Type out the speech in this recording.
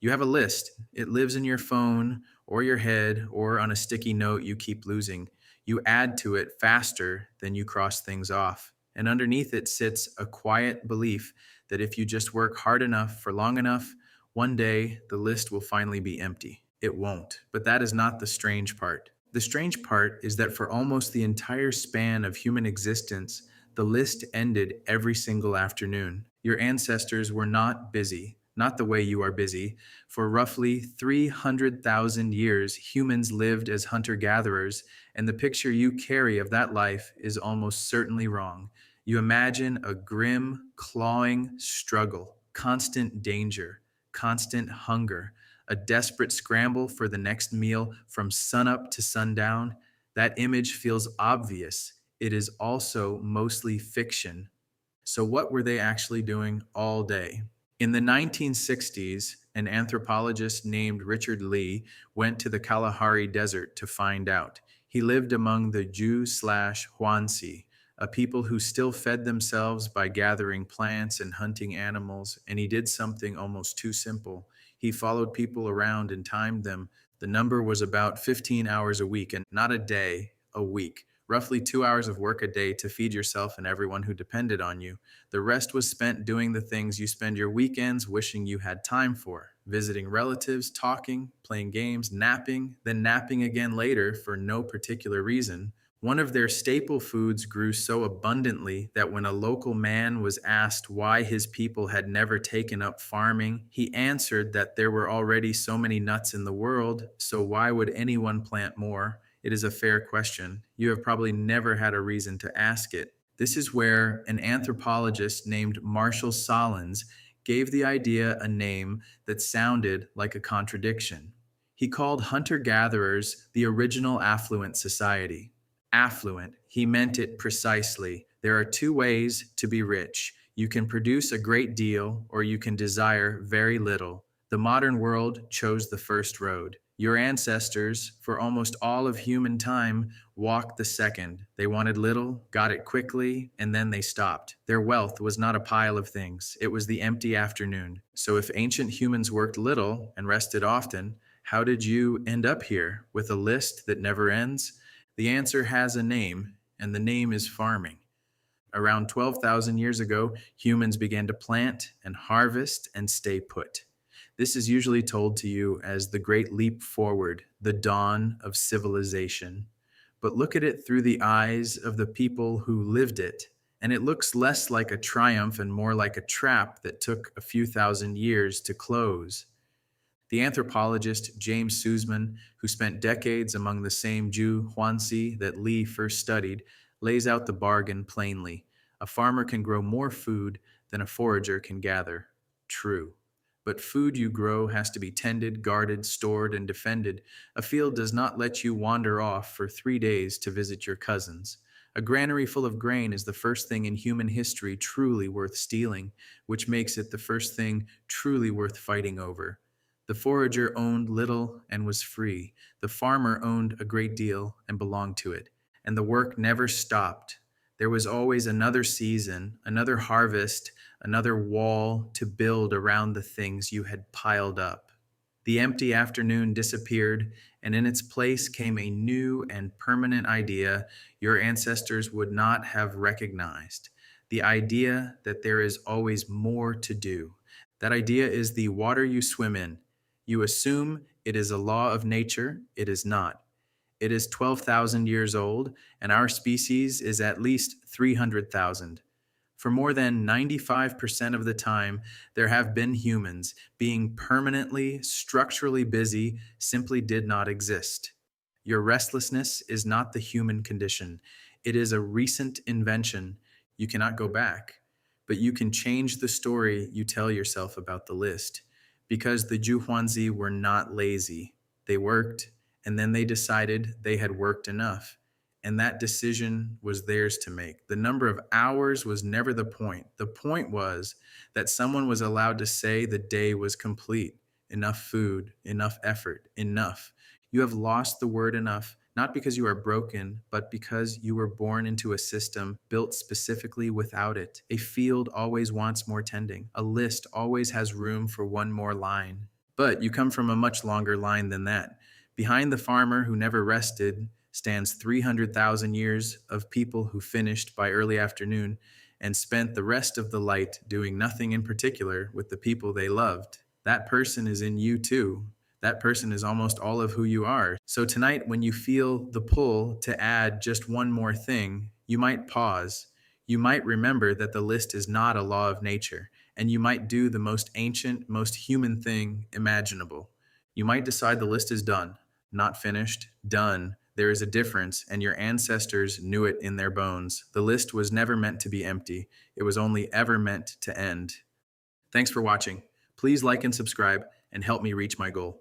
You have a list. It lives in your phone or your head or on a sticky note you keep losing. You add to it faster than you cross things off. And underneath it sits a quiet belief that if you just work hard enough for long enough, one day the list will finally be empty. It won't. But that is not the strange part. The strange part is that for almost the entire span of human existence, the list ended every single afternoon. Your ancestors were not busy, not the way you are busy. For roughly 300,000 years, humans lived as hunter gatherers, and the picture you carry of that life is almost certainly wrong. You imagine a grim, clawing struggle, constant danger, constant hunger, a desperate scramble for the next meal from sunup to sundown. That image feels obvious. It is also mostly fiction. So, what were they actually doing all day? In the 1960s, an anthropologist named Richard Lee went to the Kalahari Desert to find out. He lived among the Jew/Huansi, a people who still fed themselves by gathering plants and hunting animals, and he did something almost too simple. He followed people around and timed them. The number was about 15 hours a week, and not a day, a week. Roughly 2 hours of work a day to feed yourself and everyone who depended on you. The rest was spent doing the things you spend your weekends wishing you had time for: visiting relatives, talking, playing games, napping, then napping again later for no particular reason. One of their staple foods grew so abundantly that when a local man was asked why his people had never taken up farming, he answered that there were already so many nuts in the world, so why would anyone plant more? It is a fair question. You have probably never had a reason to ask it. This is where an anthropologist named Marshall Solins gave the idea a name that sounded like a contradiction. He called hunter gatherers the original affluent society. Affluent, he meant it precisely. There are two ways to be rich. You can produce a great deal, or you can desire very little. The modern world chose the first road. Your ancestors, for almost all of human time, walked the second. They wanted little, got it quickly, and then they stopped. Their wealth was not a pile of things, it was the empty afternoon. So if ancient humans worked little and rested often, how did you end up here with a list that never ends? The answer has a name, and the name is farming. Around 12,000 years ago, humans began to plant and harvest and stay put. This is usually told to you as the great leap forward, the dawn of civilization. But look at it through the eyes of the people who lived it, and it looks less like a triumph and more like a trap that took a few thousand years to close. The anthropologist James Sussman, who spent decades among the same Jew Huansi that Lee first studied, lays out the bargain plainly. A farmer can grow more food than a forager can gather. True. But food you grow has to be tended, guarded, stored, and defended. A field does not let you wander off for 3 days to visit your cousins. A granary full of grain is the first thing in human history truly worth stealing, which makes it the first thing truly worth fighting over. The forager owned little and was free. The farmer owned a great deal and belonged to it. And the work never stopped. There was always another season, another harvest, another wall to build around the things you had piled up. The empty afternoon disappeared, and in its place came a new and permanent idea your ancestors would not have recognized: the idea that there is always more to do. That idea is the water you swim in. You assume it is a law of nature. It is not. It is 12,000 years old, and our species is at least 300,000. For more than 95% of the time, there have been humans. Being permanently, structurally busy simply did not exist. Your restlessness is not the human condition. It is a recent invention. You cannot go back, but you can change the story you tell yourself about the list. Because the Juhuanzi were not lazy. They worked, and then they decided they had worked enough. And that decision was theirs to make. The number of hours was never the point. The point was that someone was allowed to say the day was complete. Enough food, enough effort, enough. You have lost the word enough, not because you are broken, but because you were born into a system built specifically without it. A field always wants more tending. A list always has room for one more line. But you come from a much longer line than that. Behind the farmer who never rested stands 300,000 years of people who finished by early afternoon and spent the rest of the light doing nothing in particular with the people they loved. That person is in you too. That person is almost all of who you are. So tonight, when you feel the pull to add just one more thing, you might pause. You might remember that the list is not a law of nature, and you might do the most ancient, most human thing imaginable. You might decide the list is done, not finished, done. There is a difference, and your ancestors knew it in their bones. The list was never meant to be empty, it was only ever meant to end. Thanks for watching. Please like and subscribe and help me reach my goal.